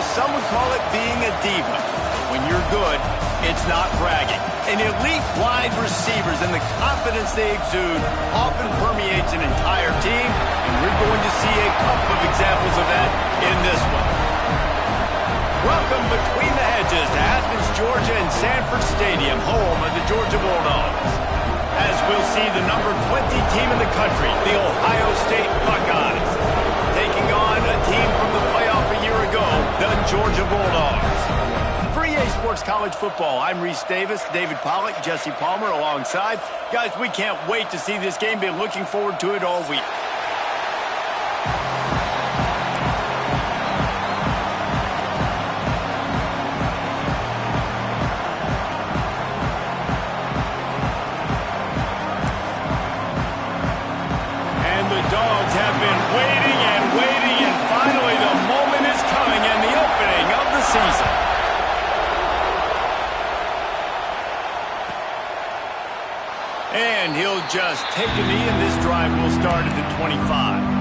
Yes, some would call it being a diva. When you're good, it's not bragging. And elite wide receivers and the confidence they exude often permeates an entire team, and we're going to see a couple of examples of that in this one. Welcome between the hedges to Athens, Georgia and Sanford Stadium, home of the Georgia Bulldogs. As we'll see the number 20 team in the country, the Ohio State Buckeyes, taking on a team from the playoff a year ago, the Georgia Bulldogs. For EA Sports College Football, I'm Reese Davis, David Pollack, Jesse Palmer alongside. Guys, we can't wait to see this game. Been looking forward to it all week. Dogs have been waiting and waiting, and finally the moment is coming and the opening of the season. And he'll just take a knee, and this drive will start at the 25.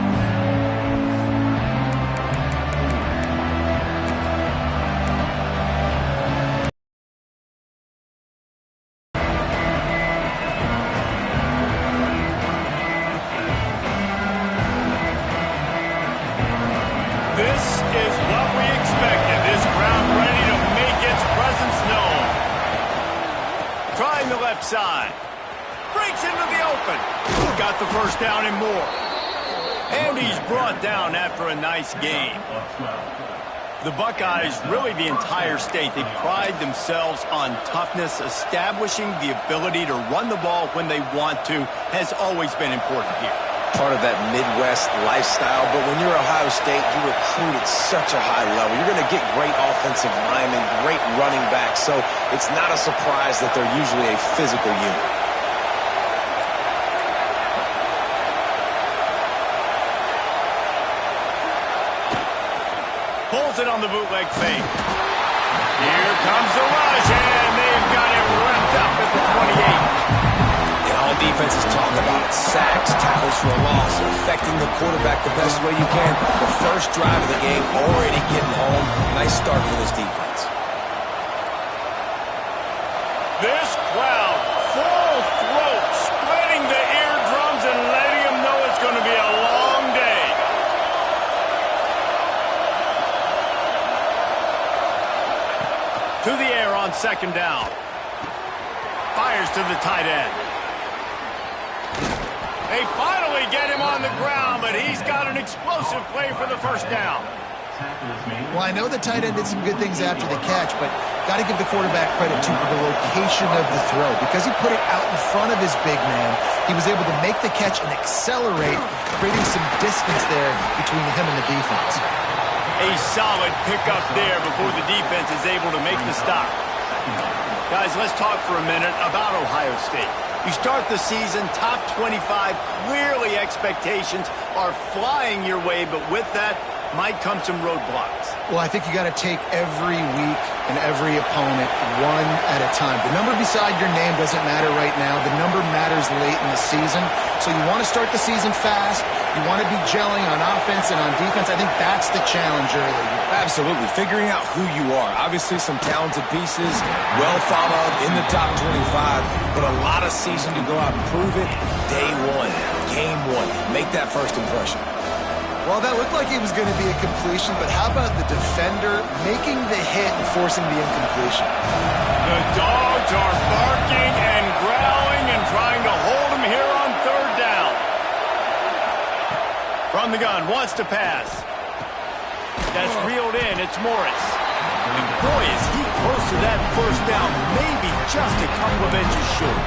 This is what we expected. This crowd ready to make its presence known. Trying the left side. Breaks into the open. Got the first down and more. And he's brought down after a nice game. The Buckeyes, really the entire state, they pride themselves on toughness. Establishing the ability to run the ball when they want to has always been important here. Part of that Midwest lifestyle, but when you're Ohio State, you recruit at such a high level. You're going to get great offensive linemen, great running backs, so it's not a surprise that they're usually a physical unit. Pulls it on the bootleg fake. Here comes the rush, and they've got it wrapped up at the 28. All defenses talk about it. Sacks, tackles for a loss, affecting the quarterback the best way you can. The first drive of the game already getting home. Nice start for this defense. This crowd, full throat, splitting the eardrums and letting them know it's going to be a long day. To the air on second down. Fires to the tight end. They finally get him on the ground, but he's got an explosive play for the first down. Well, I know the tight end did some good things after the catch, but got to give the quarterback credit, too, for the location of the throw. Because he put it out in front of his big man, he was able to make the catch and accelerate, creating some distance there between him and the defense. A solid pickup there before the defense is able to make the stop. Guys, let's talk for a minute about Ohio State. You start the season top 25. Clearly expectations are flying your way, but with that might come some roadblocks. Well, I think you got to take every week and every opponent one at a time. The number beside your name doesn't matter right now. The number matters late in the season. So you want to start the season fast. You want to be gelling on offense and on defense. I think that's the challenge early. Absolutely. Figuring out who you are. Obviously some talented pieces, well thought of in the top 25, but a lot of season to go out and prove it. Day one, game one. Make that first impression. Well, that looked like it was going to be a completion, but how about the defender making the hit and forcing the incompletion? The Dogs are barking and growling and trying to hold him here on third down. From the gun, wants to pass. That's reeled in. It's Morris. And boy, is he close to that first down. Maybe just a couple of inches short.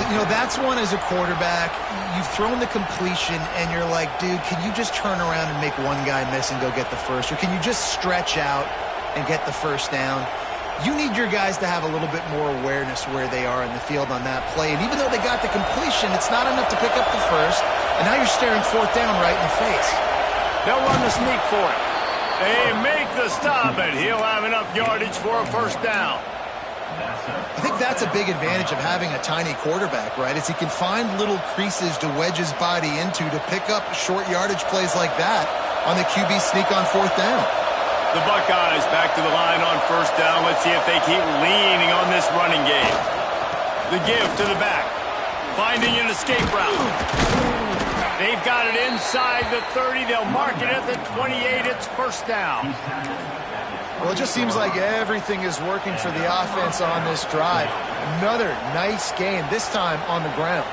You know, that's one as a quarterback. You've thrown the completion, and you're like, dude, can you just turn around and make one guy miss and go get the first? Or can you just stretch out and get the first down? You need your guys to have a little bit more awareness where they are in the field on that play. And even though they got the completion, it's not enough to pick up the first. And now you're staring fourth down right in the face. They'll run the sneak for it. They make the stop, and he'll have enough yardage for a first down. I think that's a big advantage of having a tiny quarterback, right? Is he can find little creases to wedge his body into to pick up short yardage plays like that on the QB sneak on fourth down. The Buckeyes back to the line on first down. Let's see if they keep leaning on this running game. The give to the back. Finding an escape route. They've got it inside the 30. They'll mark it at the 28. It's first down. Well, it just seems like everything is working for the offense on this drive. Another nice game, this time on the ground.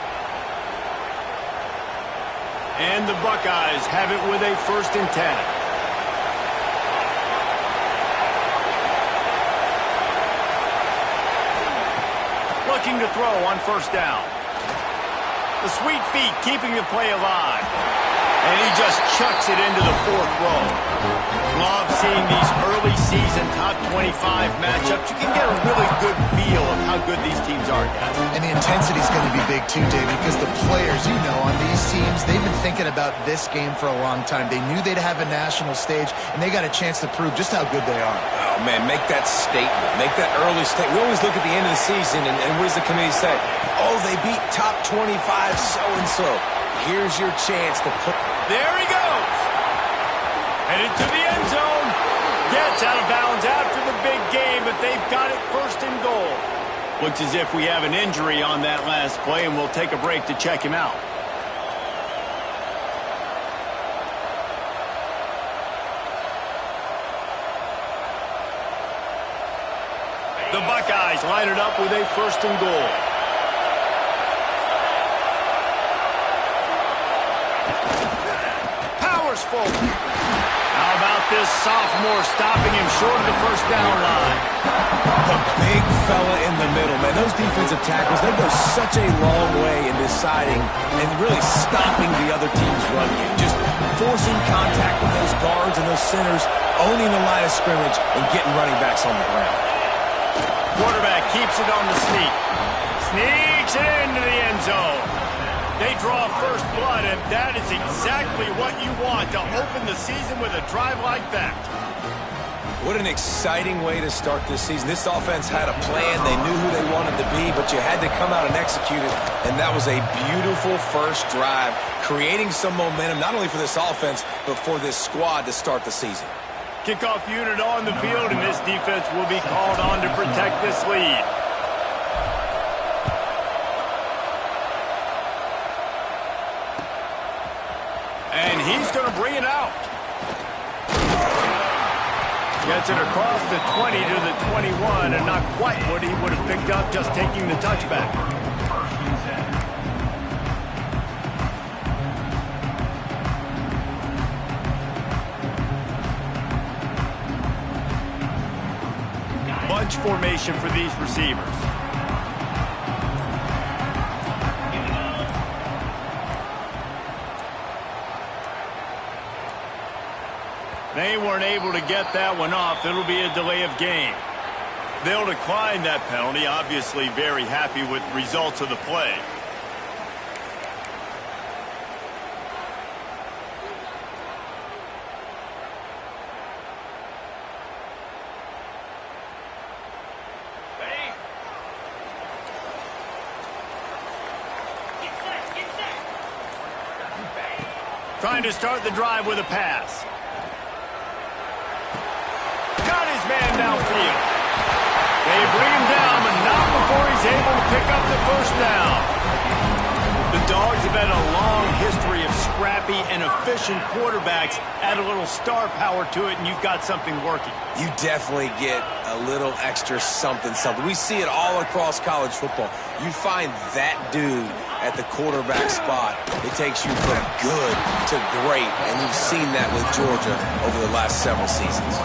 And the Buckeyes have it with a 1st and 10. Looking to throw on first down. The sweet feet keeping the play alive. And he just chucks it into the 4th row. Love seeing these early season top 25 matchups. You can get a really good feel of how good these teams are, guys. And the intensity is going to be big too, David, because the players, you know, on these teams, they've been thinking about this game for a long time. They knew they'd have a national stage, and they got a chance to prove just how good they are. Oh, man, make that statement. Make that early statement. We always look at the end of the season, and what does the committee say? Oh, they beat top 25 so-and-so. Here's your chance to put... There he goes. Headed to the end zone. Gets out of bounds after the big game, but they've got it 1st and goal. Looks as if we have an injury on that last play, and we'll take a break to check him out. The Buckeyes line it up with a 1st and goal. Full. How about this sophomore stopping him short of the 1st down line? The big fella in the middle, man. Those defensive tackles, they go such a long way in deciding and really stopping the other team's run game. Just forcing contact with those guards and those centers, owning the line of scrimmage, and getting running backs on the ground. Quarterback keeps it on the sneak. Sneaks it into the end zone. They draw first blood, and that is exactly what you want to open the season with a drive like that. What an exciting way to start this season. This offense had a plan. They knew who they wanted to be, but you had to come out and execute it, and that was a beautiful first drive, creating some momentum, not only for this offense, but for this squad to start the season. Kickoff unit on the field, and this defense will be called on to protect this lead. And he's going to bring it out. Gets it across the 20 to the 21, and not quite what he would have picked up just taking the touchback. Bunch formation for these receivers. They weren't able to get that one off. It'll be a delay of game. They'll decline that penalty. Obviously very happy with results of the play. Trying to start the drive with a pass. Got his man downfield. They bring him down, but not before he's able to pick up the 1st down. The Dogs have had a long history of scrappy and efficient quarterbacks. Add a little star power to it, and you've got something working. You definitely get a little extra something. We see it all across college football. You find that dude at the quarterback spot, it takes you from good to great, and you've seen that with Georgia over the last several seasons.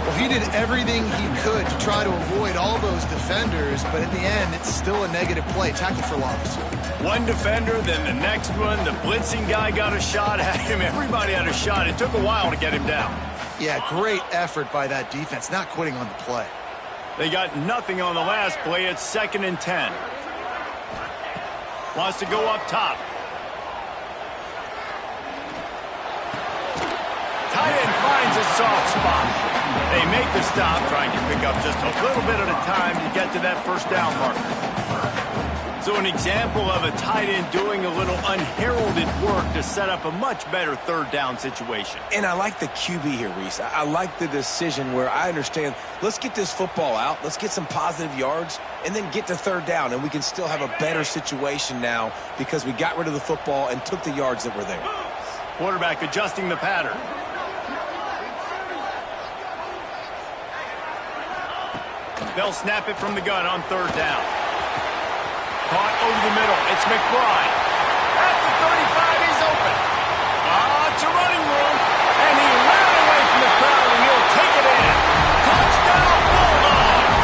Well, he did everything he could to try to avoid all those defenders, but in the end, it's still a negative play. Tackle for loss. One defender, then the next one. The blitzing guy got a shot at him. Everybody had a shot. It took a while to get him down. Yeah, great effort by that defense, not quitting on the play. They got nothing on the last play. It's 2nd and 10. Wants to go up top. Tight end finds a soft spot. They make the stop, trying to pick up just a little bit at a time to get to that 1st down marker. So an example of a tight end doing a little unheralded work to set up a much better third down situation. And I like the QB here, Reese. I like the decision where I understand, let's get this football out, let's get some positive yards, and then get to third down, and we can still have a better situation now because we got rid of the football and took the yards that were there. Quarterback adjusting the pattern. They'll snap it from the gun on third down. Caught over the middle. It's McBride. At the 35, he's open. It's a running room. And he ran away from the crowd, and he'll take it in. Touchdown, Bulldogs!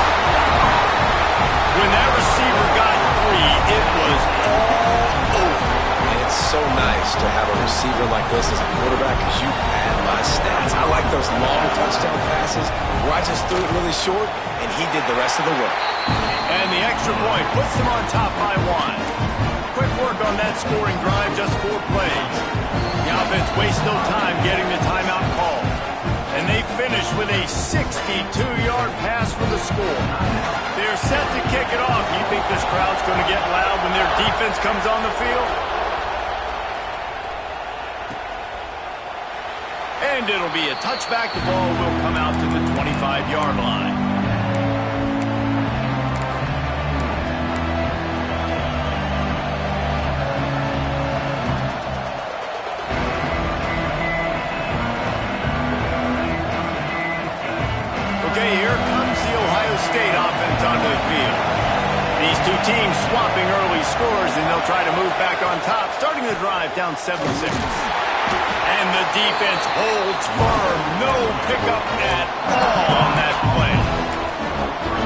When that receiver got 3, it was all over. And it's so nice to have a receiver like this as a quarterback because you pad my stats. I like those long touchdown passes where I just threw it really short, and he did the rest of the work. And the extra point puts them on top by 1. Quick work on that scoring drive, just 4 plays. The offense wastes no time getting the timeout call. And they finish with a 62-yard pass for the score. They're set to kick it off. You think this crowd's going to get loud when their defense comes on the field? And it'll be a touchback. The ball will come out to the 25-yard line. Okay, here comes the Ohio State offense onto the field. These two teams swapping early scores, and they'll try to move back on top, starting the drive down 7-6. And the defense holds firm. No pickup at all on that play.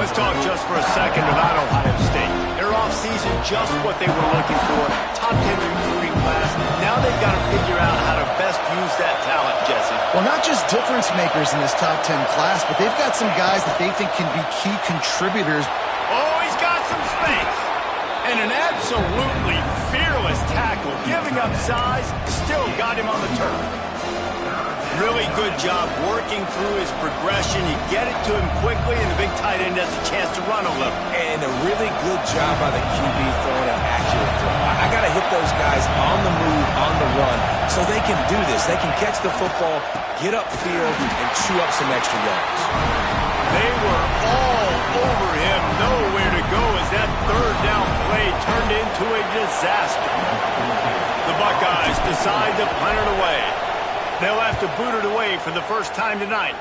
Let's talk just for a second about Ohio State. Their offseason, just what they were looking for. Top 10 recruiting class. Now they've got to figure out how to best use that talent, Jesse. Well, not just difference makers in this top 10 class, but they've got some guys that they think can be key contributors. Oh, he's got some space. And an absolutely fearless tackle, giving up size, still got him on the turf. Really good job working through his progression. You get it to him quickly, and the big tight end has a chance to run a little. And a really good job by the QB throwing an accurate throw. I got to hit those guys on the move, on the run, so they can do this. They can catch the football, get upfield, and chew up some extra yards. They were all over him, nowhere to go as that third down play turned into a disaster. The Buckeyes decide to punt it away. They'll have to boot it away for the first time tonight.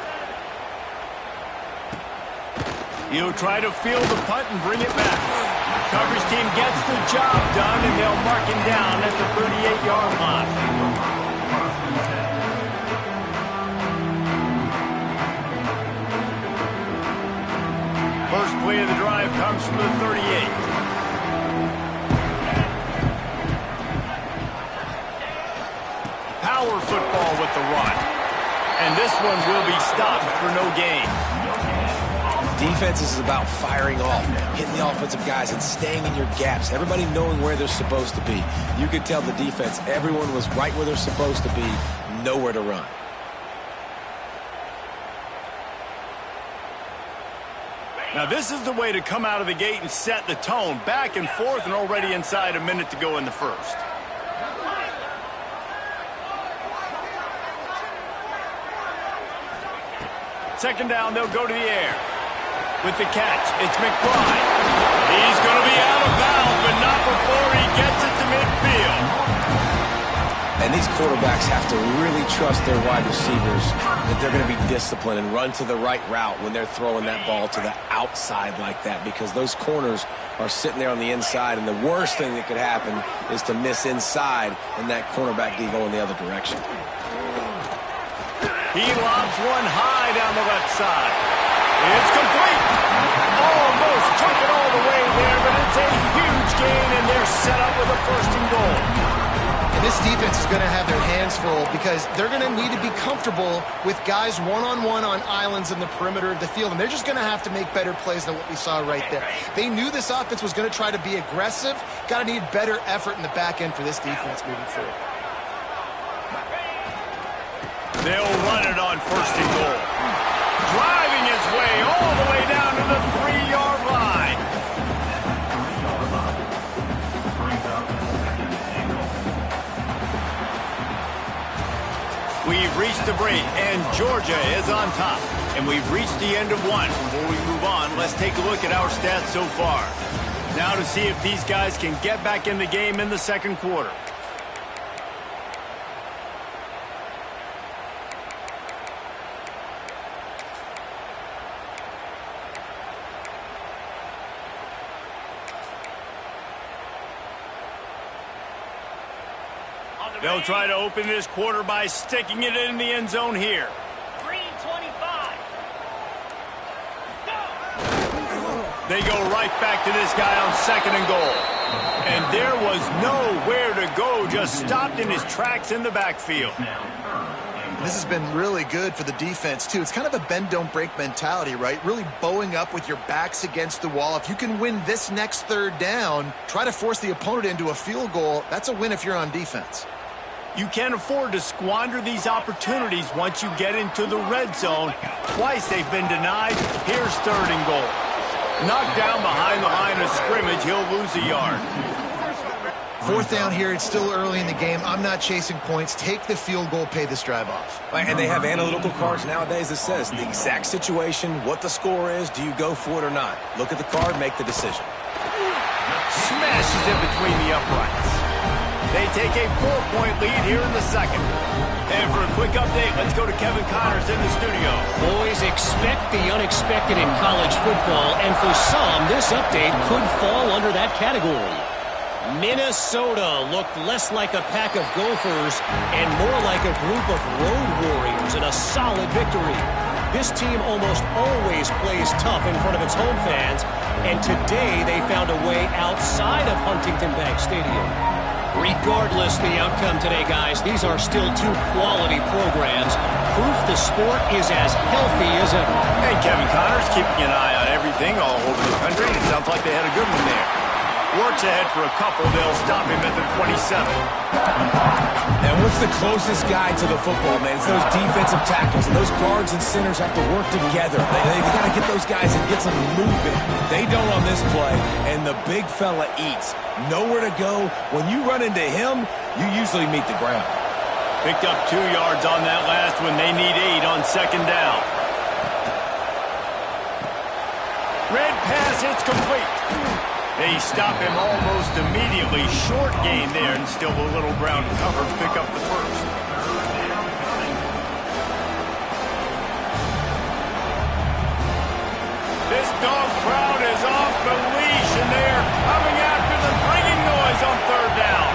He'll try to field the punt and bring it back. Coverage team gets the job done, and they'll mark him down at the 38-yard line. First play of the drive comes from the 38. Power football with the run. And this one will be stopped for no gain. Defense is about firing off, hitting the offensive guys and staying in your gaps. Everybody knowing where they're supposed to be. You could tell the defense, everyone was right where they're supposed to be, nowhere to run. Now this is the way to come out of the gate and set the tone. Back and forth and already inside a minute to go in the first. Second down, they'll go to the air. With the catch, it's McBride. He's going to be out of bounds, but not before he gets it to midfield. And these quarterbacks have to really trust their wide receivers that they're going to be disciplined and run to the right route when they're throwing that ball to the outside like that, because those corners are sitting there on the inside, and the worst thing that could happen is to miss inside and that cornerback be going the other direction. He lobs one high down the left side. It's complete. Almost took it all the way there, but it's a huge gain, and they're set up with a first and goal. And this defense is going to have their hands full because they're going to need to be comfortable with guys one-on-one on islands in the perimeter of the field, and they're just going to have to make better plays than what we saw right there. They knew this offense was going to try to be aggressive. Got to need better effort in the back end for this defense moving forward. They'll run it on first and goal. Driving his way all the way down to the 3-yard line. we've reached the break, and Georgia is on top. And we've reached the end of one. Before we move on, let's take a look at our stats so far. Now to see if these guys can get back in the game in the second quarter. They'll try to open this quarter by sticking it in the end zone here. 3:25. They go right back to this guy on 2nd and goal. And there was nowhere to go, just stopped in his tracks in the backfield. This has been really good for the defense, too. It's kind of a bend-don't-break mentality, right? Really bowing up with your backs against the wall. If you can win this next third down, try to force the opponent into a field goal. That's a win if you're on defense. You can't afford to squander these opportunities once you get into the red zone. Twice they've been denied. Here's 3rd and goal. Knocked down behind the line of scrimmage, he'll lose a yard. 4th down here, it's still early in the game. I'm not chasing points. Take the field goal, pay this drive off. And they have analytical cards nowadays that says the exact situation, what the score is, do you go for it or not? Look at the card, make the decision. Smashes in between the uprights. They take a 4-point lead here in the second. And for a quick update, let's go to Kevin Connors in the studio. Boys, expect the unexpected in college football, and for some, this update could fall under that category. Minnesota looked less like a pack of Gophers and more like a group of road warriors in a solid victory. This team almost always plays tough in front of its home fans, and today they found a way outside of Huntington Bank Stadium. Regardless the outcome today, guys, these are still 2 quality programs. Proof the sport is as healthy as ever. Hey, Kevin Connors keeping an eye on everything all over the country. It sounds like they had a good one there. Works ahead for a couple. They'll stop him at the 27. And what's the closest guy to the football, man? It's those defensive tackles. And those guards and centers have to work together. They got to get those guys and get some movement. They don't on this play, and the big fella eats. Nowhere to go. When you run into him, you usually meet the ground. Picked up 2 yards on that last one. They need 8 on 2nd down. Red pass, it's complete. They stop him almost immediately. Short gain there, and still a little ground cover to pick up the first. This dog crowd is off the leash, and they are coming after them, bringing noise on 3rd down.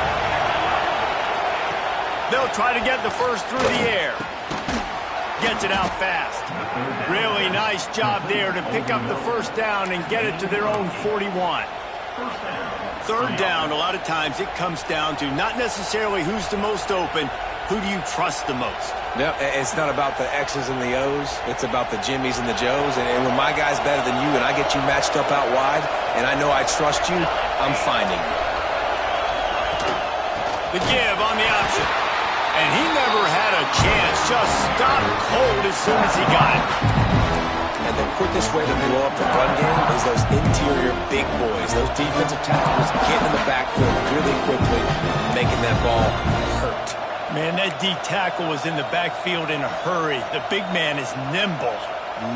They'll try to get the first through the air. Gets it out fast. Really nice job there to pick up the first down and get it to their own 41. 3rd down, a lot of times it comes down to not necessarily who's the most open, who do you trust the most? Yep, it's not about the X's and the O's. It's about the Jimmys and the Joes. And when my guy's better than you and I get you matched up out wide and I know I trust you, I'm finding you. The give on the option. And he never had a chance. Just stopped cold as soon as he got it. And the quickest way to blow up the run game is those interior big boys, those defensive tackles getting in the backfield really quickly, making that ball hurt. Man, that D tackle was in the backfield in a hurry. The big man is nimble.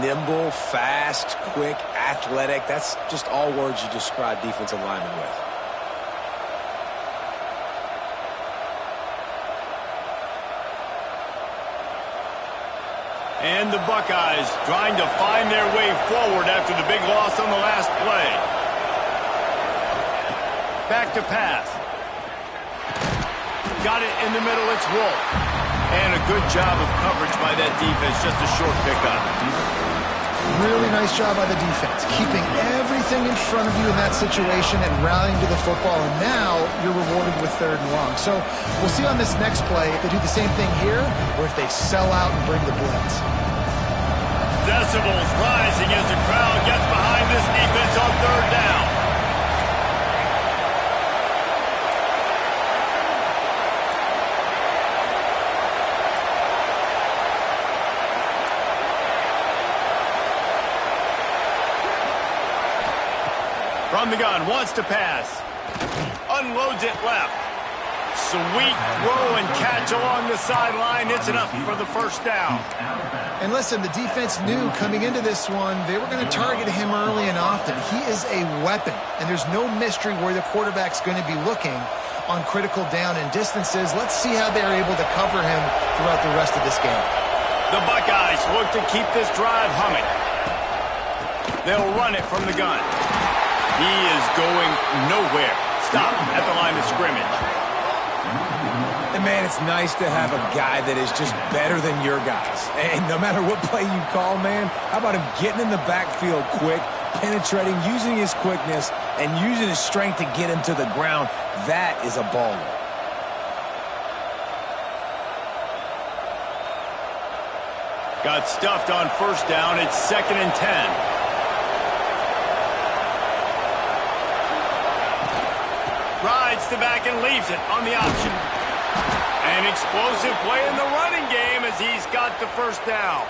Nimble, fast, quick, athletic. That's just all words you describe defensive linemen with. And the Buckeyes trying to find their way forward after the big loss on the last play. Back to pass. Got it in the middle, it's Wolf. And a good job of coverage by that defense, just a short pickup. Really nice job by the defense, keeping everything in front of you in that situation and rallying to the football, and now you're rewarded with 3rd and long. So we'll see on this next play if they do the same thing here or if they sell out and bring the blitz. Decibels rising as the crowd gets behind this defense on 3rd down. From the gun, wants to pass. Unloads it left. Sweet throw and catch along the sideline. It's enough for the first down. And listen, the defense knew coming into this one, they were going to target him early and often. He is a weapon, and there's no mystery where the quarterback's going to be looking on critical down and distances. Let's see how they're able to cover him throughout the rest of this game. The Buckeyes look to keep this drive humming. They'll run it from the gun. He is going nowhere. Stop at the line of scrimmage. And, man, it's nice to have a guy that is just better than your guys. And no matter what play you call, man, how about him getting in the backfield quick, penetrating, using his quickness, and using his strength to get him to the ground? That is a baller. Got stuffed on first down. It's 2nd and 10. Rides the back and leaves it on the option. An explosive play in the running game as he's got the first down.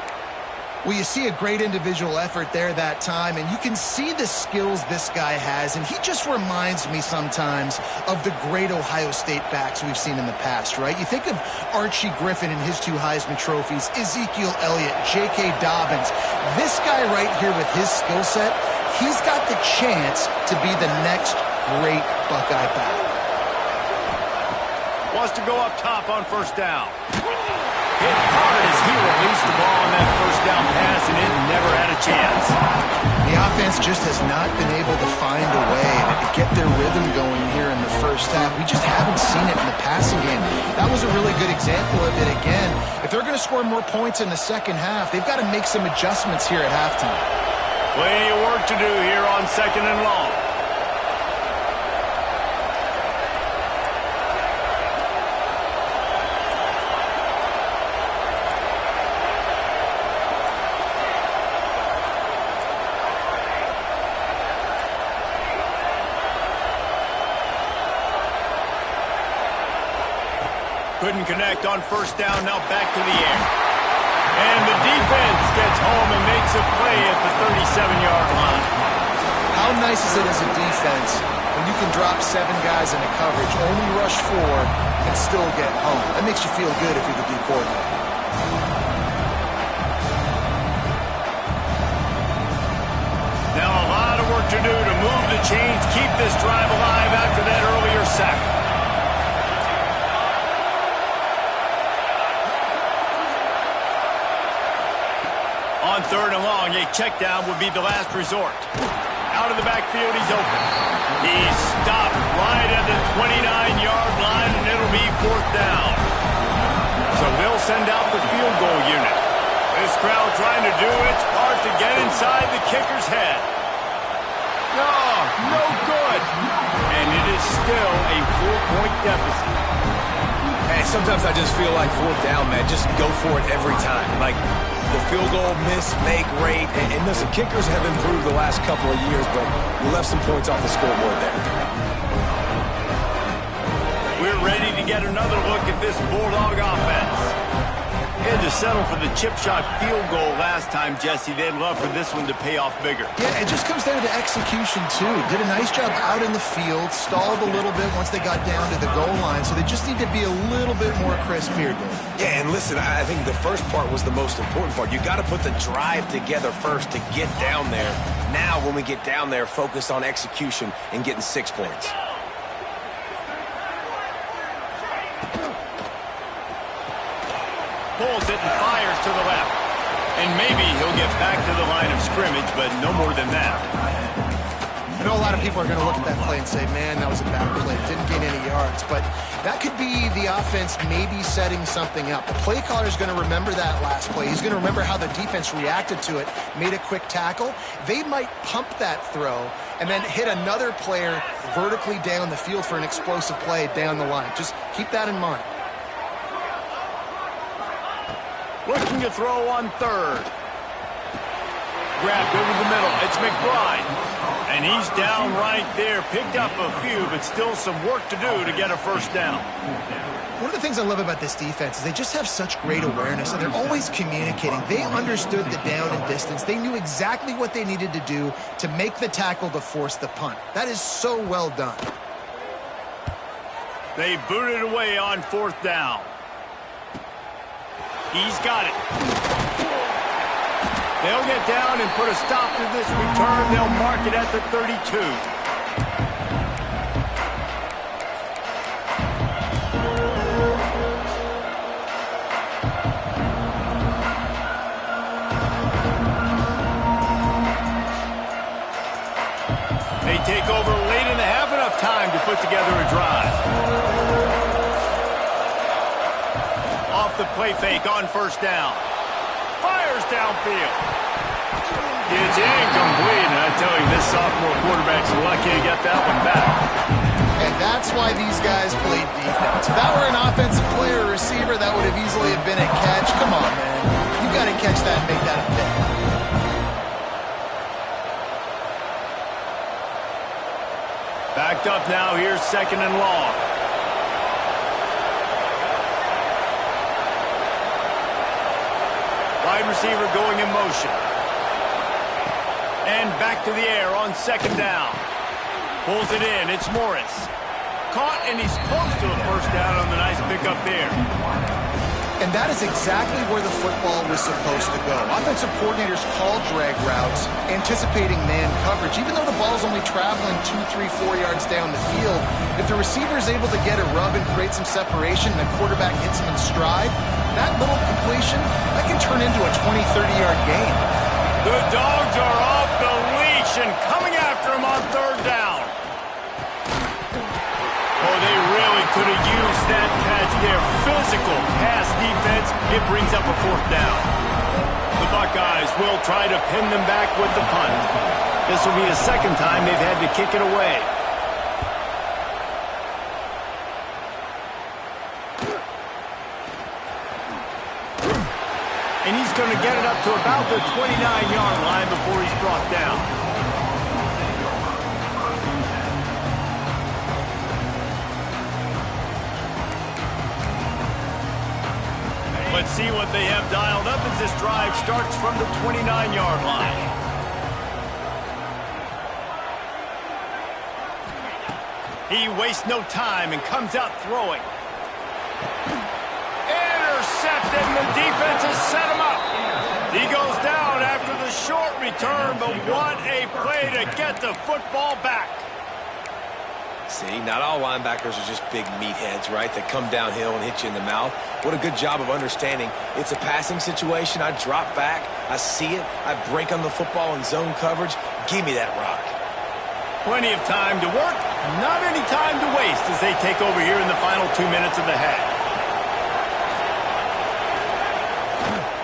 Well, you see a great individual effort there that time, and you can see the skills this guy has, and he just reminds me sometimes of the great Ohio State backs we've seen in the past, right? You think of Archie Griffin and his 2 Heisman trophies, Ezekiel Elliott, J.K. Dobbins. This guy right here with his skill set, he's got the chance to be the next great Buckeye back. Wants to go up top on first down. Hit hard as he released the ball on that first down pass, and it never had a chance. The offense just has not been able to find a way to get their rhythm going here in the first half. We just haven't seen it in the passing game. That was a really good example of it again. If they're going to score more points in the second half, they've got to make some adjustments here at halftime. Plenty of work to do here on 2nd and long. Couldn't connect on first down, now back to the air. And the defense gets home and makes a play at the 37-yard line. How nice is it as a defense when you can drop 7 guys into coverage, only rush 4, and still get home? That makes you feel good if you're the D coordinator. Now a lot of work to do to move the chains, keep this drive alive after that earlier sack. On 3rd and long, a check down would be the last resort. Out of the backfield, he's open. He's stopped right at the 29-yard line, and it'll be 4th down. So they'll send out the field goal unit. This crowd trying to do its part to get inside the kicker's head. No good. And it is still a 4-point deficit. Hey, sometimes I just feel like 4th down, man. Just go for it every time. Like, the field goal miss, make rate. And listen, kickers have improved the last couple of years, but we left some points off the scoreboard there. We're ready to get another look at this Bulldog offense. Had to settle for the chip shot field goal last time, Jesse. They'd love for this one to pay off bigger. Yeah, it just comes down to execution, too. Did a nice job out in the field, stalled a little bit once they got down to the goal line, so they just need to be a little bit more crisp here, Dave. Yeah, and listen, I think the first part was the most important part. You got to put the drive together first to get down there. Now, when we get down there, focus on execution and getting 6 points. Pulls it and fires to the left. And maybe he'll get back to the line of scrimmage, but no more than that. I know a lot of people are going to look at that play and say, man, that was a bad play. Didn't gain any yards. But that could be the offense maybe setting something up. The play caller is going to remember that last play. He's going to remember how the defense reacted to it, made a quick tackle. They might pump that throw and then hit another player vertically down the field for an explosive play down the line. Just keep that in mind. Looking to throw on 3rd. Grabbed over the middle. It's McBride. And he's down right there. Picked up a few, but still some work to do to get a first down. One of the things I love about this defense is they just have such great awareness, and they're always communicating. They understood the down and distance. They knew exactly what they needed to do to make the tackle to force the punt. That is so well done. They boot it away on 4th down. He's got it. They'll get down and put a stop to this return. They'll mark it at the 32. They take over late and have enough time to put together a drive. Off the play fake on 1st down. Fires downfield. It's incomplete, and I tell you, this sophomore quarterback's lucky to get that one back. And that's why these guys played defense. If that were an offensive player or receiver, that would have easily have been a catch. Come on, man. You got to catch that and make that a pick. Backed up now. Here's 2nd and long. Wide receiver going in motion. And back to the air on 2nd down. Pulls it in. It's Morris. Caught, and he's close to a 1st down on the nice pickup there. And that is exactly where the football was supposed to go. Offensive coordinators call drag routes, anticipating man coverage. Even though the ball's only traveling 2, 3, 4 yards down the field, if the receiver is able to get a rub and create some separation and the quarterback hits him in stride, that little completion, that can turn into a 20, 30-yard gain. The Dogs are off the leash and coming after him on 3rd down. Oh, they really could have used that catch there. Physical pass defense. It brings up a 4th down. The Buckeyes will try to pin them back with the punt. This will be the 2nd time they've had to kick it away. And he's going to get it up to about the 29-yard line before he's brought down. Let's see what they have dialed up as this drive starts from the 29-yard line. He wastes no time and comes out throwing. Intercepted, and the defense has set him up. He goes down after the short return, but what a play to get the football back. See, not all linebackers are just big meatheads, right, that come downhill and hit you in the mouth. What a good job of understanding. It's a passing situation. I drop back. I see it. I break on the football in zone coverage. Give me that rock. Plenty of time to work. Not any time to waste as they take over here in the final 2 minutes of the half.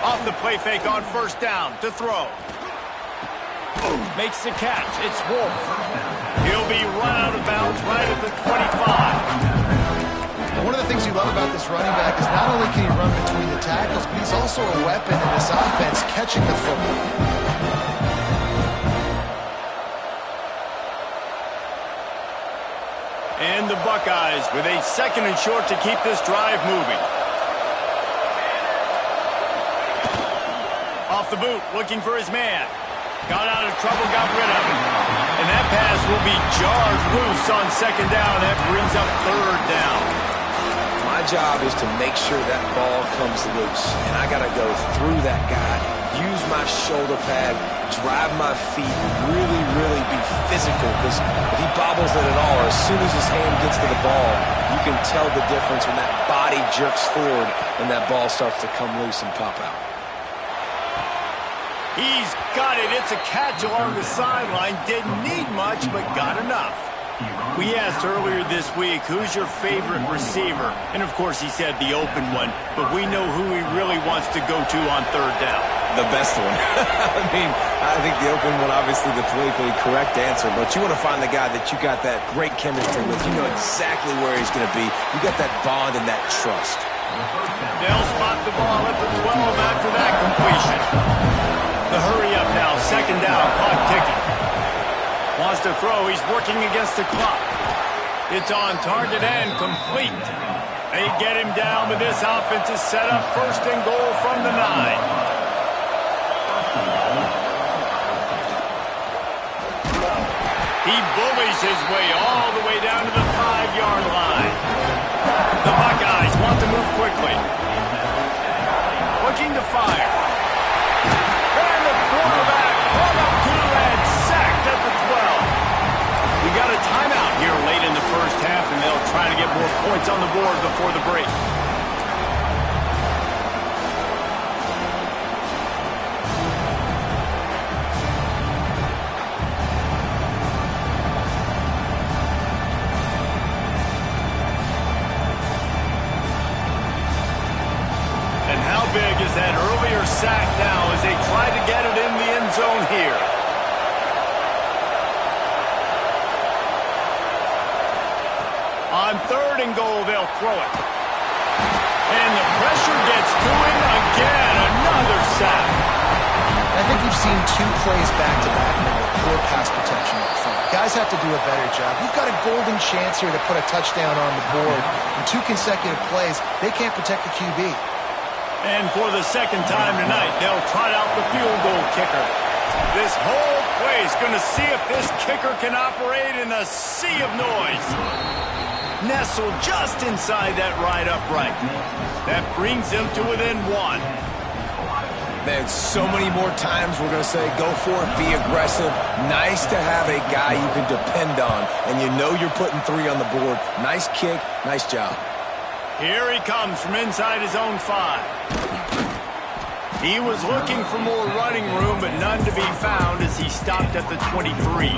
Off the play fake on 1st down to throw. Makes the catch. It's Wolf. He'll be run out of bounds right at the 25. And one of the things you love about this running back is not only can he run between the tackles, but he's also a weapon in this offense catching the football. And the Buckeyes with a 2nd and short to keep this drive moving. Off the boot, looking for his man. Got out of trouble, got rid of him. And that pass will be jarred loose on 2nd down. That brings up 3rd down. My job is to make sure that ball comes loose. And I got to go through that guy, use my shoulder pad, drive my feet, really be physical. Because if he bobbles it at all, or as soon as his hand gets to the ball, you can tell the difference when that body jerks forward and that ball starts to come loose and pop out. He's got it. It's a catch along the sideline. Didn't need much, but got enough. We asked earlier this week, who's your favorite receiver? And, of course, he said the open one. But we know who he really wants to go to on 3rd down. The best one. I think the open one, obviously the politically correct answer. But you want to find the guy that you got that great chemistry with. You know exactly where he's going to be. You got that bond and that trust. They'll spot the ball at the 12 after that completion. The hurry up now, 2nd down, clock ticking. Wants to throw, he's working against the clock. It's on target and complete. They get him down, but this offense is set up 1st and goal from the 9. He bullies his way all the way down to the 5-yard line. quickly. Looking to fire. And the quarterback brought up to and sacked at the 12. We got a timeout here late in the first half, and they'll try to get more points on the board before the break. Big is that earlier sack now as they try to get it in the end zone here. On 3rd and goal, they'll throw it. And the pressure gets to him again. Another sack. I think you've seen 2 plays back-to-back now with poor pass protection up front. Guys have to do a better job. You've got a golden chance here to put a touchdown on the board. In 2 consecutive plays, they can't protect the QB. And for the second time tonight, they'll trot out the field goal kicker. This whole place going to see if this kicker can operate in a sea of noise. Nestled just inside that right upright. That brings them to within 1. Man, so many more times we're going to say, go for it, be aggressive. Nice to have a guy you can depend on, and you know you're putting 3 on the board. Nice kick, nice job. Here he comes from inside his own 5. He was looking for more running room, but none to be found as he stopped at the 23.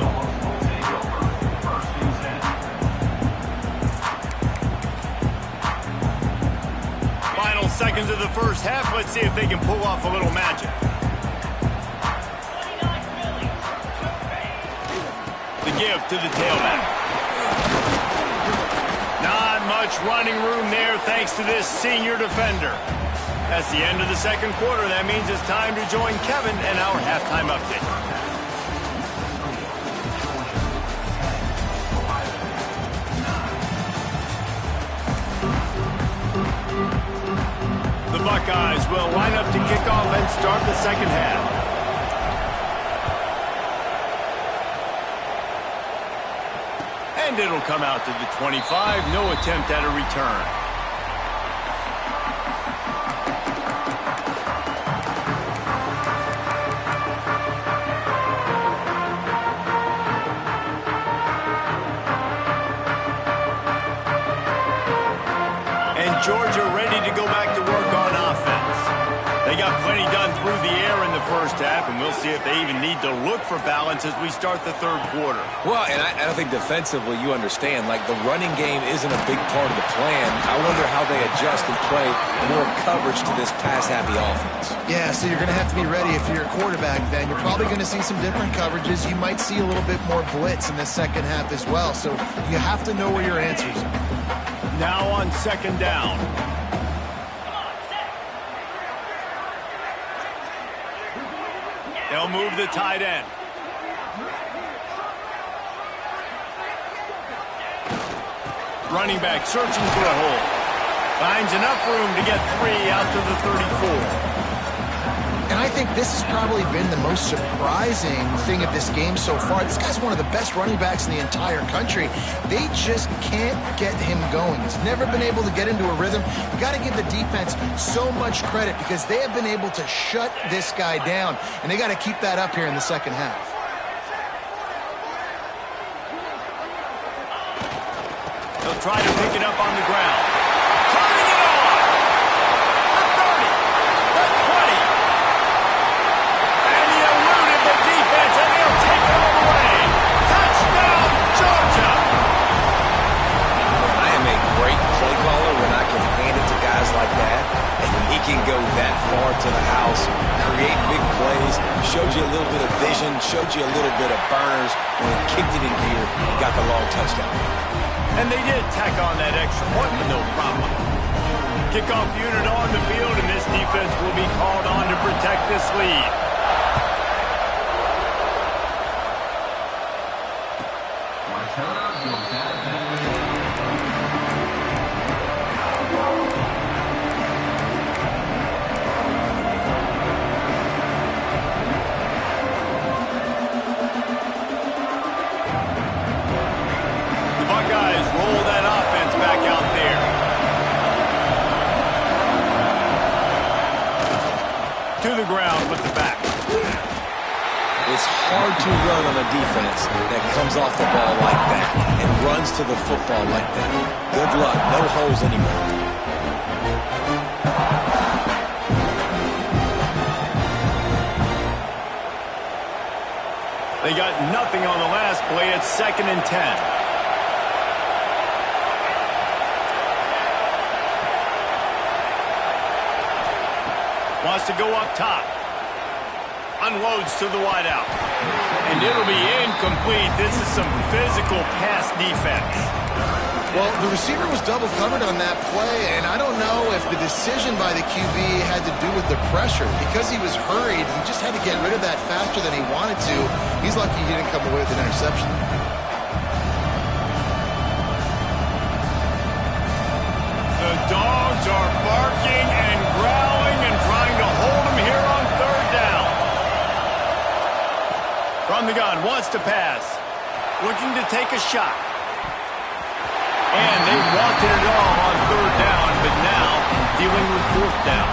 Final seconds of the first half. Let's see if they can pull off a little magic. The give to the tailback. Not much running room there thanks to this senior defender. That's the end of the second quarter. That means it's time to join Kevin and our halftime update. The Buckeyes will line up to kick off and start the second half. And it'll come out to the 25. No attempt at a return. Georgia ready to go back to work on offense. They got plenty done through the air in the first half, and we'll see if they even need to look for balance as we start the third quarter. Well, and I think defensively you understand, like the running game isn't a big part of the plan. I wonder how they adjust and play more coverage to this pass-happy offense. Yeah, so you're going to have to be ready if you're a quarterback then. You're probably going to see some different coverages. You might see a little bit more blitz in the second half as well, so you have to know where your answers are. Now on second down. They'll move the tight end. Running back searching for a hole. Finds enough room to get 3 out to the 34. And I think this has probably been the most surprising thing of this game so far. This guy's one of the best running backs in the entire country. They just can't get him going. He's never been able to get into a rhythm. You got to give the defense so much credit because they have been able to shut this guy down. And they got to keep that up here in the second half. They'll try to pick it up on the ground. Turning it on! The 30, the 20. And he eluded the defense, and he'll take it all the way. Touchdown, Georgia! I am a great play caller when I can hand it to guys like that. And when he can go that far to the house, create big plays, showed you a little bit of vision, showed you a little bit of burners, and then kicked it in gear and got the long touchdown. And they did tack on that extra point with no problem. Kickoff unit on the field, and this defense will be called on to protect this lead. the ground with the back. It's hard to run on a defense that comes off the ball like that and runs to the football like that. Good luck. No holes anywhere. They got nothing on the last play. It's 2nd and 10. Wants to go up top. Unloads to the wideout. And it'll be incomplete. This is some physical pass defense. Well, the receiver was double covered on that play, and I don't know if the decision by the QB had to do with the pressure. Because he was hurried, he just had to get rid of that faster than he wanted to. He's lucky he didn't come away with an interception. The dogs are barking and growling and trying to hold him here on 3rd down. From the gun, wants to pass. Looking to take a shot. And they wanted it all on 3rd down, but now dealing with 4th down.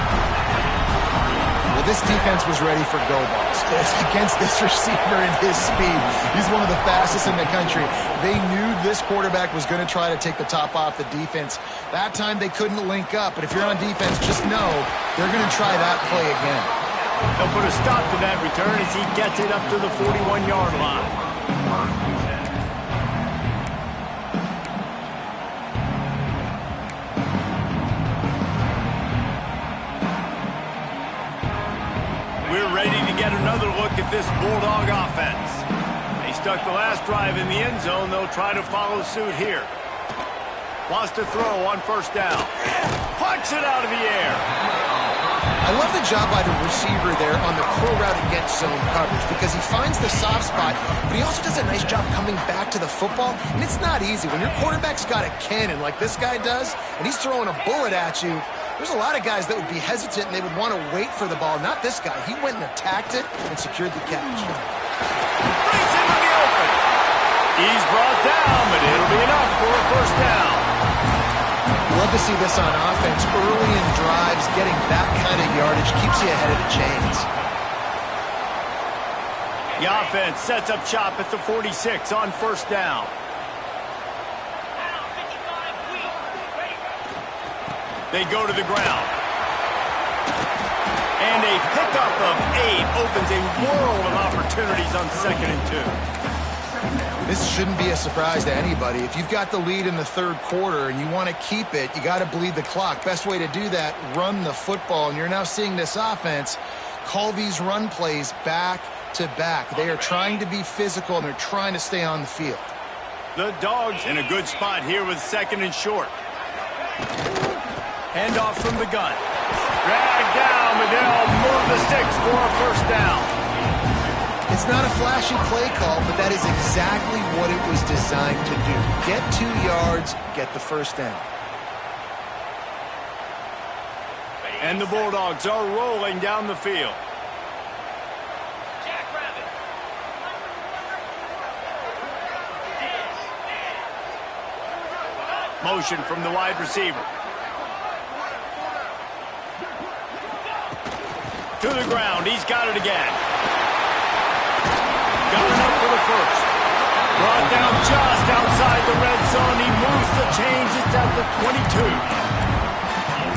Well, this defense was ready for go balls against this receiver and his speed. He's one of the fastest in the country. They knew this quarterback was going to try to take the top off the defense. That time they couldn't link up, but if you're on defense, just know they're going to try that play again. They'll put a stop to that return as he gets it up to the 41-yard line. We're ready to get another look at this Bulldog offense. They stuck the last drive in the end zone. They'll try to follow suit here. Wants to throw on 1st down. Plucks it out of the air. I love the job by the receiver there on the curl route against zone coverage because he finds the soft spot, but he also does a nice job coming back to the football, and it's not easy. When your quarterback's got a cannon like this guy does, and he's throwing a bullet at you, there's a lot of guys that would be hesitant and they would want to wait for the ball. Not this guy. He went and attacked it and secured the catch. Brings into the open. He's brought down, but it'll be enough for a 1st down. Love to see this on offense. Early in drives, getting that kind of yardage keeps you ahead of the chains. The offense sets up shop at the 46 on 1st down. They go to the ground. And a pickup of 8 opens a world of opportunities on 2nd and 2. This shouldn't be a surprise to anybody. If you've got the lead in the 3rd quarter and you want to keep it, you got to bleed the clock. Best way to do that, run the football. And you're now seeing this offense call these run plays back to back. They are trying to be physical and they're trying to stay on the field. The Dogs in a good spot here with 2nd and short. Handoff from the gun. Dragged down, but they'll move the sticks for a 1st down. It's not a flashy play call, but that is exactly what it was designed to do. Get 2 yards, get the 1st down. And the Bulldogs are rolling down the field. Motion from the wide receiver. To the ground. He's got it again. Got enough for the 1st. Brought down just outside the red zone. He moves the chains. It's at the 22.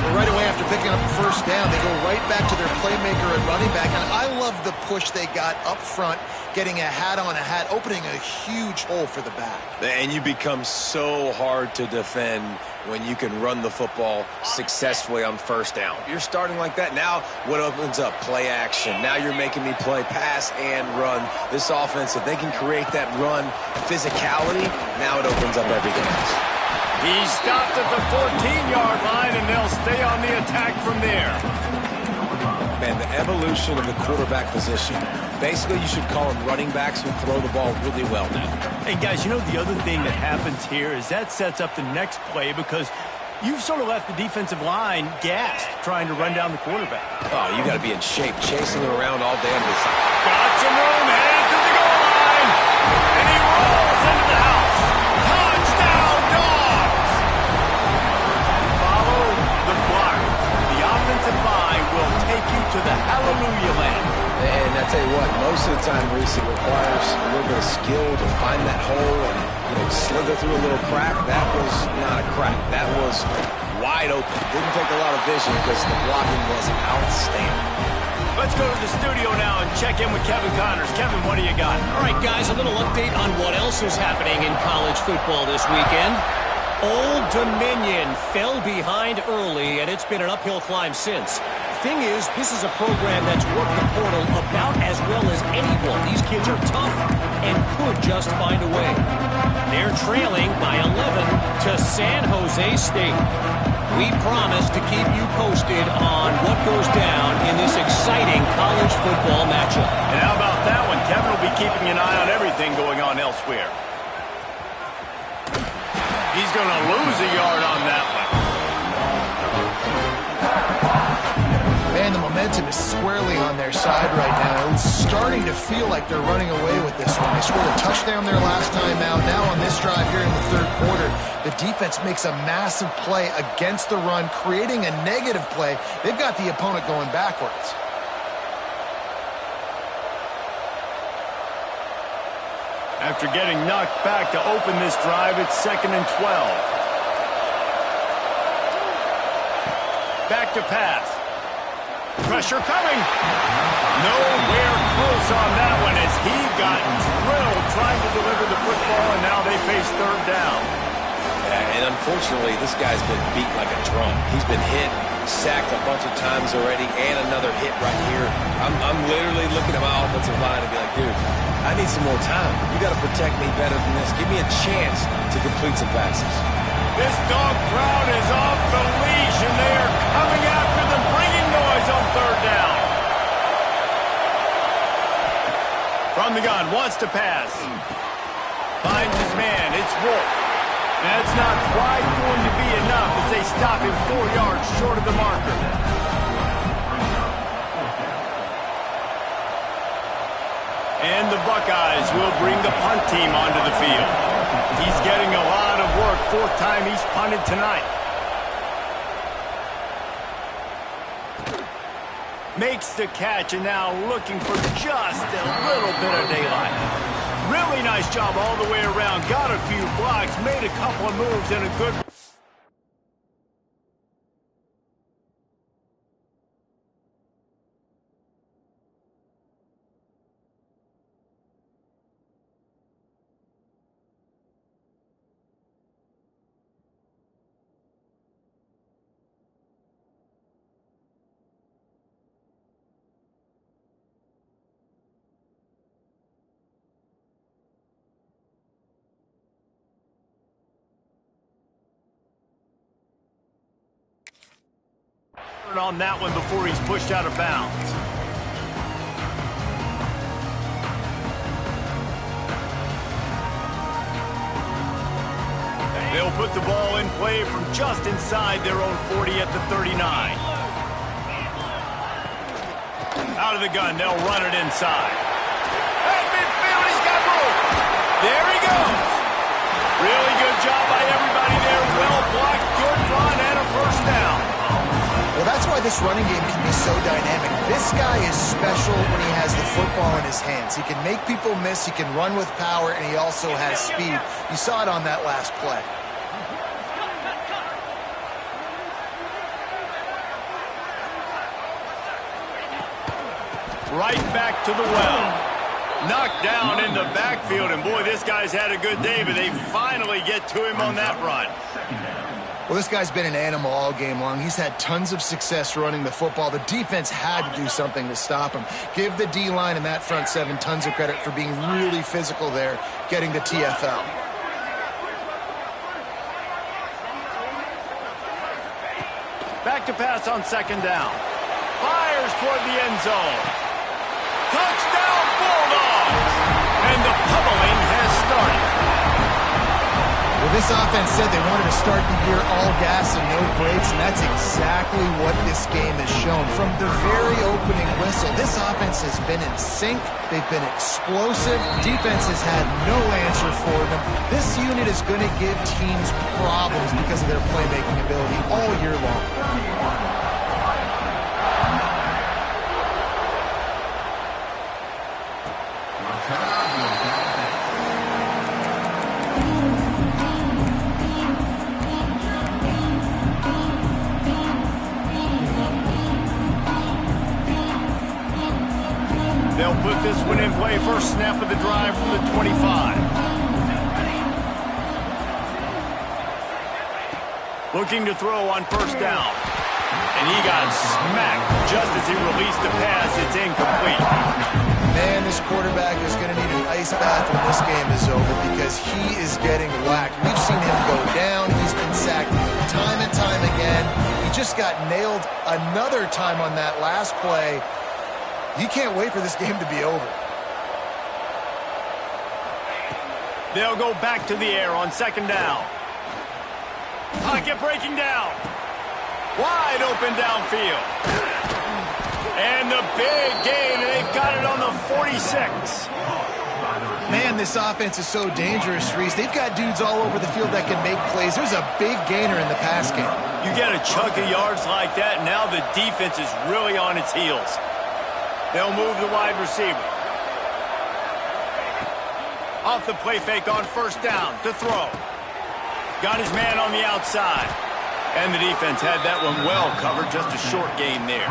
Well, right away after picking up the 1st down, they go right back to their playmaker at running back. And I love the push they got up front, getting a hat on a hat, opening a huge hole for the back. And you become so hard to defend when you can run the football successfully on 1st down. You're starting like that. Now what opens up? Play action. Now you're making me play pass and run. This offense, if they can create that run physicality, now it opens up everything else. He's stopped at the 14-yard line, and they'll stay on the attack from there. Man, the evolution of the quarterback position. Basically, you should call them running backs who throw the ball really well now. Hey, guys, you know the other thing that happens here is that sets up the next play because you've sort of left the defensive line gassed trying to run down the quarterback. Oh, you got to be in shape, chasing him around all day on this side. Got some room, headed to the goal line, and he rolls into the house. Touchdown, Dogs! Follow the block. The offensive line will take you to the hallelujah tell you what, most of the time, Reese, it requires a little bit of skill to find that hole and slither through a little crack. That was not a crack. That was wide open. Didn't take a lot of vision because the blocking was outstanding. Let's go to the studio now and check in with Kevin Connors. Kevin, what do you got? All right, guys, a little update on what else is happening in college football this weekend. Old Dominion fell behind early, and it's been an uphill climb since. Thing is, this is a program that's worked the portal about as well as anyone. These kids are tough and could just find a way. They're trailing by 11 to San Jose State. We promise to keep you posted on what goes down in this exciting college football matchup. And how about that one? Kevin will be keeping an eye on everything going on elsewhere. He's going to lose a yard on that one. Man, the momentum is squarely on their side right now. It's starting to feel like they're running away with this one. They scored a touchdown there last time out. Now on this drive here in the third quarter, the defense makes a massive play against the run, creating a negative play. They've got the opponent going backwards. After getting knocked back to open this drive, it's 2nd and 12. Back to pass. Pressure coming. Nowhere close on that one as he got drilled trying to deliver the football, and now they face third down. Yeah, and unfortunately, this guy's been beat like a drum. He's been hit, sacked a bunch of times already, and another hit right here. I'm literally looking at my offensive line and be like, dude, I need some more time. You got to protect me better than this. Give me a chance to complete some passes. This dog crowd is off the leash, and they are coming after them, bringing noise on third down. From the gun, wants to pass. Finds his man. It's Wolf. That's not quite going to be enough as they stop him 4 yards short of the marker. And the Buckeyes will bring the punt team onto the field. He's getting a lot of work. 4th time he's punted tonight. Makes the catch and now looking for just a little bit of daylight. Really nice job all the way around. Got a few blocks, made a couple of moves, and a good... on that one before he's pushed out of bounds. They'll put the ball in play from just inside their own 40 at the 39. Out of the gun, they'll run it inside. At midfield, he's got room. There he goes. Really good job by everybody there. Well blocked, good run, and a first down. Well, that's why this running game can be so dynamic. This guy is special when he has the football in his hands. He can make people miss, he can run with power, and he also has speed. You saw it on that last play. Right back to the well. Knocked down in the backfield, and boy, this guy's had a good day, but they finally get to him on that run. Well, this guy's been an animal all game long. He's had tons of success running the football. The defense had to do something to stop him. Give the D-line and that front seven tons of credit for being really physical there, getting the TFL. Back to pass on 2nd down. Fires toward the end zone. Touchdown Bulldogs! And the pummeling has started. Well, this offense said they wanted to start the year all gas and no brakes, and that's exactly what this game has shown. From the very opening whistle, this offense has been in sync. They've been explosive. Defense has had no answer for them. This unit is going to give teams problems because of their playmaking ability all year long. this one in play. First snap of the drive from the 25. Looking to throw on first down. And he got smacked just as he released the pass. It's incomplete. Man, this quarterback is going to need an ice bath when this game is over because he is getting whacked. We've seen him go down. He's been sacked time and time again. He just got nailed another time on that last play. He can't wait for this game to be over. They'll go back to the air on second down. Pocket breaking down. Wide open downfield. And the big gain, and they've got it on the 46. Man, this offense is so dangerous, Reese. They've got dudes all over the field that can make plays. There's a big gainer in the pass game. You get a chunk of yards like that, now the defense is really on its heels. They'll move the wide receiver. Off the play fake on first down to throw. Got his man on the outside. And the defense had that one well covered, just a short gain there.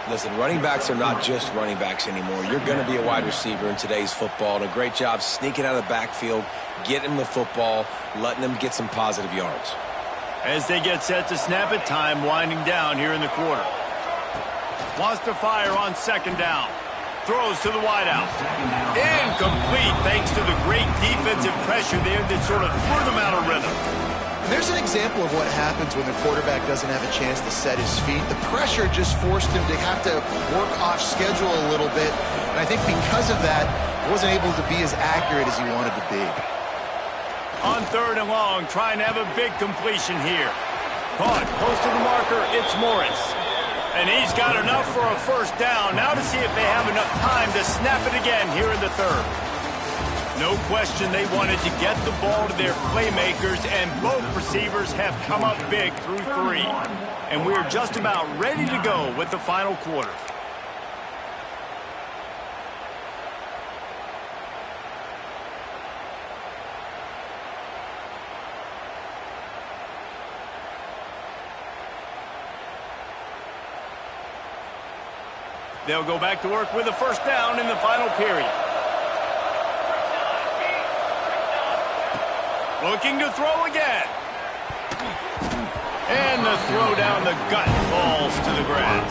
Listen, running backs are not just running backs anymore. You're going to be a wide receiver in today's football. And a great job sneaking out of the backfield, getting them the football, letting them get some positive yards. As they get set to snap it, time winding down here in the quarter. Wants to fire on second down. Throws to the wideout. Incomplete thanks to the great defensive pressure there that sort of threw them out of rhythm. There's an example of what happens when the quarterback doesn't have a chance to set his feet. The pressure just forced him to have to work off schedule a little bit. And I think because of that, he wasn't able to be as accurate as he wanted to be. On third and long, trying to have a big completion here. Caught close to the marker, it's Morris. And he's got enough for a first down. Now to see if they have enough time to snap it again here in the third. No question they wanted to get the ball to their playmakers, and both receivers have come up big through three. And we're just about ready to go with the final quarter. They'll go back to work with a first down in the final period. Looking to throw again. And the throw down the gut falls to the grass.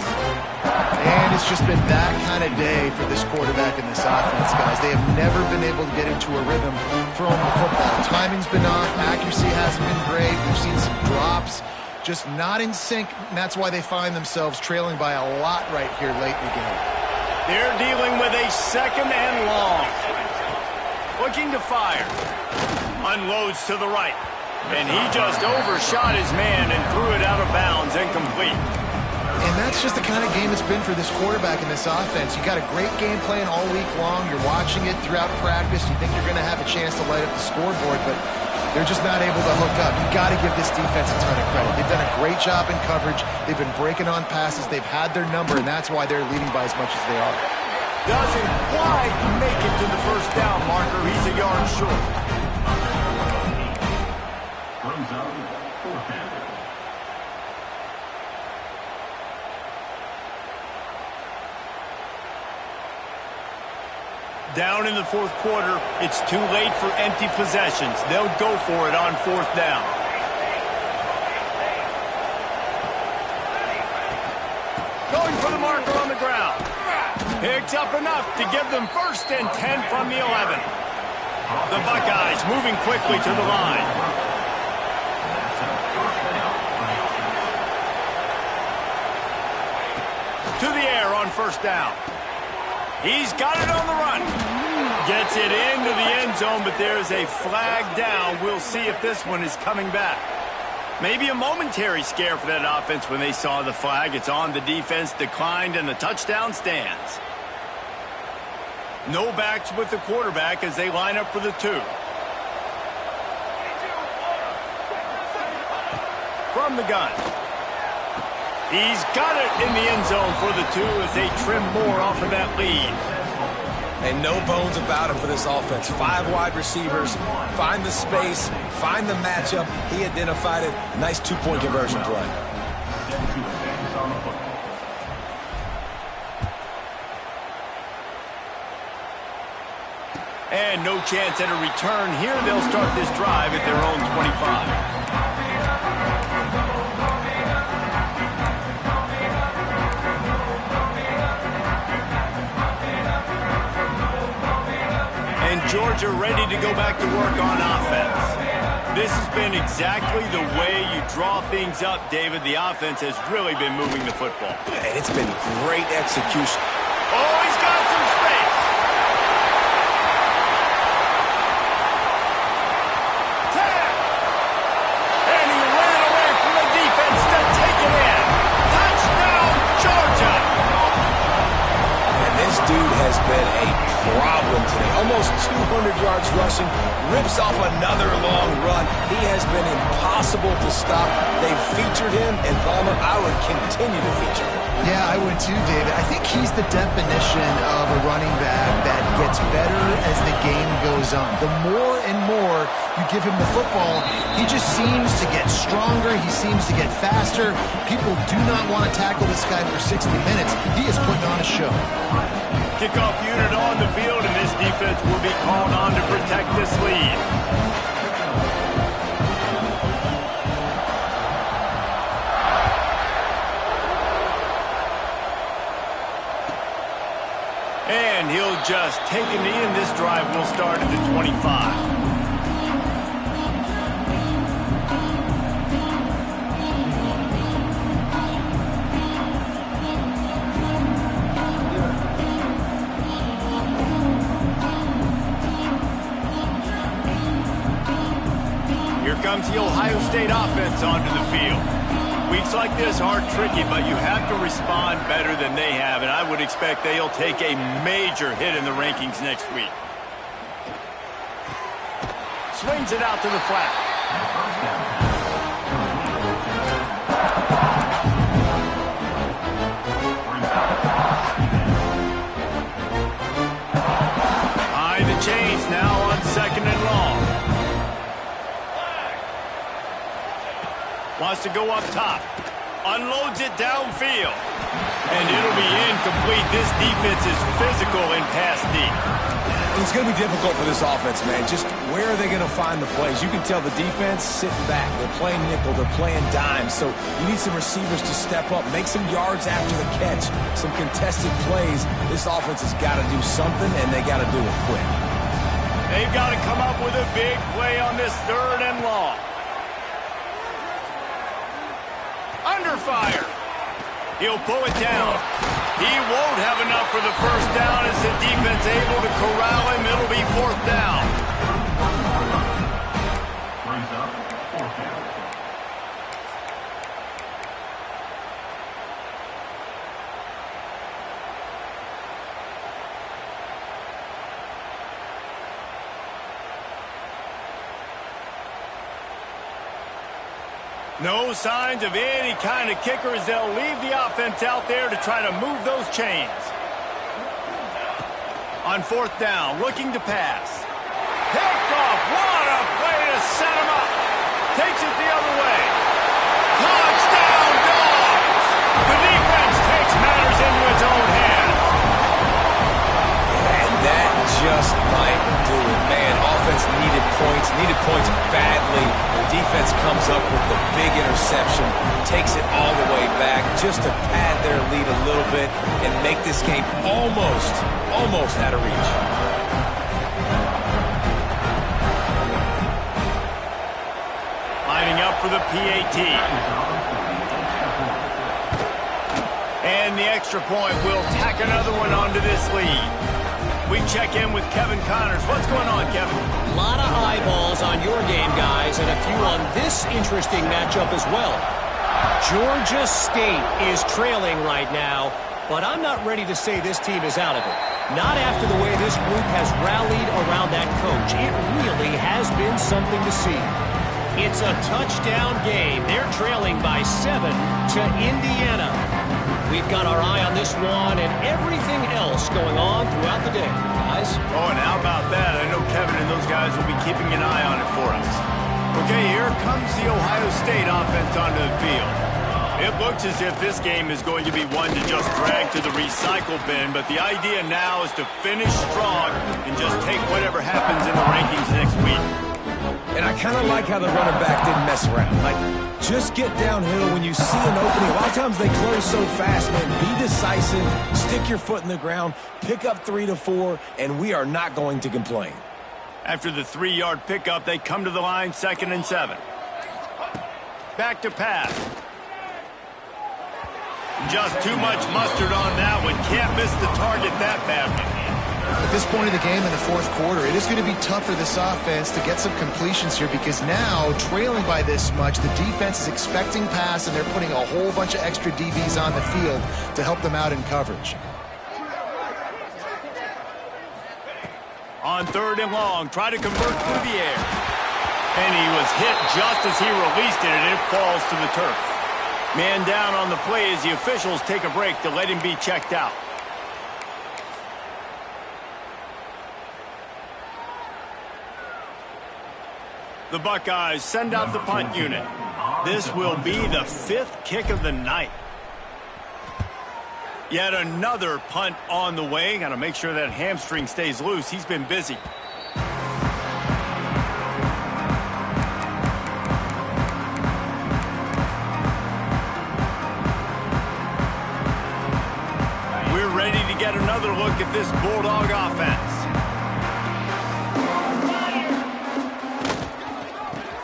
And it's just been that kind of day for this quarterback and this offense, guys. They have never been able to get into a rhythm throwing the football. Timing's been off. Accuracy hasn't been great. We've seen some drops. Just not in sync, and that's why they find themselves trailing by a lot right here late in the game. They're dealing with a second and long. Looking to fire. Unloads to the right. And he just overshot his man and threw it out of bounds, incomplete. And that's just the kind of game it's been for this quarterback and this offense. You got a great game plan all week long. You're watching it throughout practice. You think you're going to have a chance to light up the scoreboard, but they're just not able to hook up. You got to give this defense a ton of credit. They've done a great job in coverage. They've been breaking on passes. They've had their number, and that's why they're leading by as much as they are. Doesn't quite make it to the first down marker. He's a yard short. Down in the fourth quarter, it's too late for empty possessions. They'll go for it on fourth down. Going for the marker on the ground. Picks up enough to give them first and 10 from the 11. The Buckeyes moving quickly to the line. To the air on first down. He's got it on the run. Gets it into the end zone, but there's a flag down. We'll see if this one is coming back. Maybe a momentary scare for that offense when they saw the flag. It's on the defense, declined, and the touchdown stands. No backs with the quarterback as they line up for the two. From the gun. He's got it in the end zone for the two as they trim more off of that lead. And no bones about it for this offense. 5 wide receivers, find the space, find the matchup. He identified it. Nice 2-point conversion play. And no chance at a return here. They'll start this drive at their own 25. And Georgia ready to go back to work on offense. This has been exactly the way you draw things up, David. The offense has really been moving the football. And it's been great execution. Oh, he's got some space. And he ran away from the defense to take it in. Touchdown, Georgia. And this dude has been a problem today. Almost 200 yards rushing. Rips off another long run. He has been impossible to stop. They've featured him, and Palmer, I would continue to feature him. Yeah, I would too, David. I think he's the definition of a running back that gets better as the game goes on. The more and more you give him the football, he just seems to get stronger. He seems to get faster. People do not want to tackle this guy for 60 minutes. He is putting on a show. Kickoff unit on the field, and this defense will be called on to protect this lead. And he'll just take a knee, and this drive will start at the 25. Comes the Ohio State offense onto the field. Weeks like this are tricky, but you have to respond better than they have, and I would expect they'll take a major hit in the rankings next week. Swings it out to the flat. Behind the chains now on 2nd and long. Wants to go up top. Unloads it downfield. And it'll be incomplete. This defense is physical in pass deep. It's going to be difficult for this offense, man. Just where are they going to find the plays? You can tell the defense sitting back. They're playing nickel. They're playing dime. So you need some receivers to step up, make some yards after the catch, some contested plays. This offense has got to do something, and they got to do it quick. They've got to come up with a big play on this 3rd and long. Under fire. He'll pull it down. He won't have enough for the first down as the defense able to corral him. It'll be 4th down. No signs of any kind of kicker as they'll leave the offense out there to try to move those chains. On 4th down, looking to pass. Picked off. What a play to set him up. Takes it the other way. Touchdown, Dogs! The defense takes matters into its own hands. And that just might do it. Man, offense needed points badly. The defense comes up with the big interception, takes it all the way back just to pad their lead a little bit and make this game almost out of reach. Lining up for the PAT. And the extra point will tack another one onto this lead. We check in with Kevin Connors. What's going on, Kevin? A lot of eyeballs on your game, guys, and a few on this interesting matchup as well. Georgia State is trailing right now, but I'm not ready to say this team is out of it. Not after the way this group has rallied around that coach. It really has been something to see. It's a touchdown game. They're trailing by 7 to Indiana. We've got our eye on this one and everything else going on throughout the day, guys. Oh, and how about that? I know Kevin and those guys will be keeping an eye on it for us. Okay, here comes the Ohio State offense onto the field. It looks as if this game is going to be one to just drag to the recycle bin, but the idea now is to finish strong and just take whatever happens in the rankings next week. And I kind of like how the running back didn't mess around. Like, just get downhill when you see an opening. A lot of times they close so fast, man. Be decisive, stick your foot in the ground, pick up 3 to 4, and we are not going to complain. After the 3-yard pickup, they come to the line, 2nd and 7. Back to pass. Just too much mustard on that one. Can't miss the target that badly. At this point of the game in the fourth quarter, it is going to be tough for this offense to get some completions here because now, trailing by this much, the defense is expecting pass, and they're putting a whole bunch of extra DBs on the field to help them out in coverage. On 3rd and long, try to convert through the air. And he was hit just as he released it, and it falls to the turf. Man down on the play as the officials take a break to let him be checked out. The Buckeyes send out the punt unit. This will be the 5th kick of the night. Yet another punt on the way. Got to make sure that hamstring stays loose. He's been busy. We're ready to get another look at this Bulldog offense.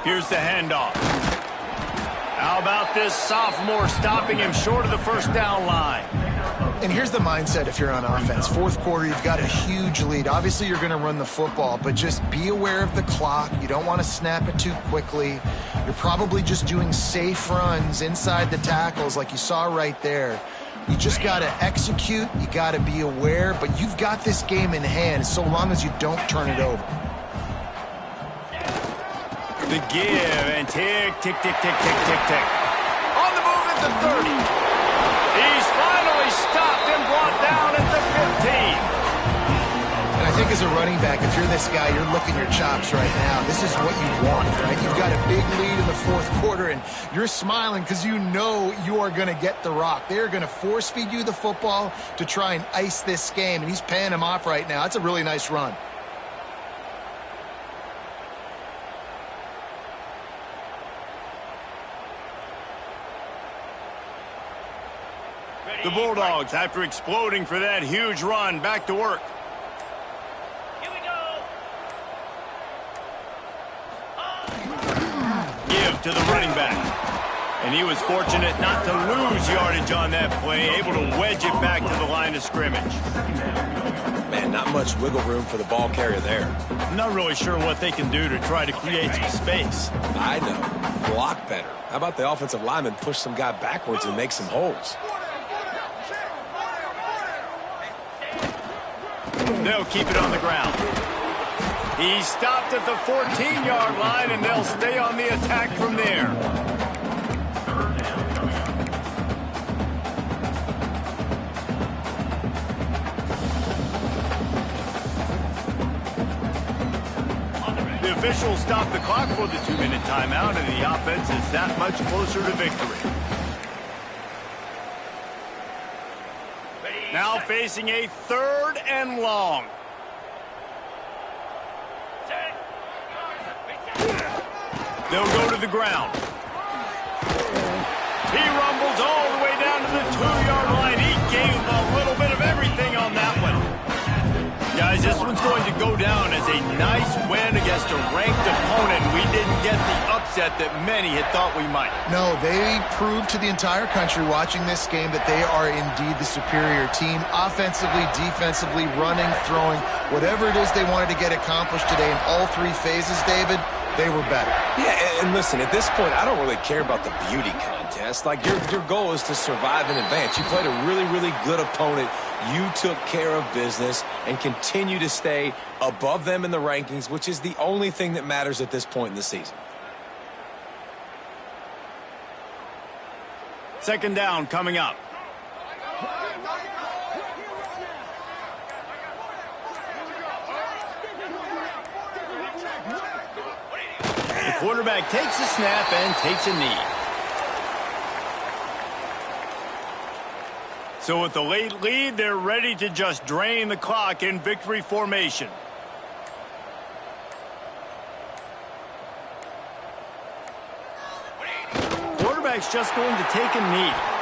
Here's the handoff. How about this sophomore stopping him short of the first down line? And here's the mindset if you're on offense. Fourth quarter, you've got a huge lead. Obviously, you're going to run the football, but just be aware of the clock. You don't want to snap it too quickly. You're probably just doing safe runs inside the tackles like you saw right there. You just got to execute. You got to be aware, but you've got this game in hand so long as you don't turn it over. The give, and tick, tick, tick, tick, tick, tick, tick. On the move at the 30. He's finally stopped and brought down at the 15. And I think as a running back, if you're this guy, you're licking your chops right now. This is what you want, right? You've got a big lead in the fourth quarter, and you're smiling because you know you are going to get the rock. They're going to force feed you the football to try and ice this game, and he's paying him off right now. That's a really nice run. The Bulldogs, after exploding for that huge run, back to work. Here we go. Give to the running back. And he was fortunate not to lose yardage on that play, able to wedge it back to the line of scrimmage. Man, not much wiggle room for the ball carrier there. I'm not really sure what they can do to try to create some space. I know. Block better. How about the offensive lineman push some guy backwards and make some holes? They'll keep it on the ground. He stopped at the 14-yard line, and they'll stay on the attack from there. The officials stop the clock for the 2-minute timeout, and the offense is that much closer to victory. Now facing a 3rd and long. They'll go to the ground. He rumbles all the way down to the 2-yard line. He gave a little bit of everything on that one. Guys, this one's going to go down as a nice win against a ranked opponent. We didn't get the upset that many had thought we might. No, they proved to the entire country watching this game that they are indeed the superior team. Offensively, defensively, running, throwing, whatever it is they wanted to get accomplished today in all 3 phases, David, they were better. Yeah, and listen, at this point, I don't really care about the beauty contest. Like, your goal is to survive and advance. You played a really, really good opponent. You took care of business and continue to stay above them in the rankings, which is the only thing that matters at this point in the season. 2nd down coming up. The quarterback takes a snap and takes a knee. So with the late lead, they're ready to just drain the clock in victory formation. Quarterback's just going to take a knee.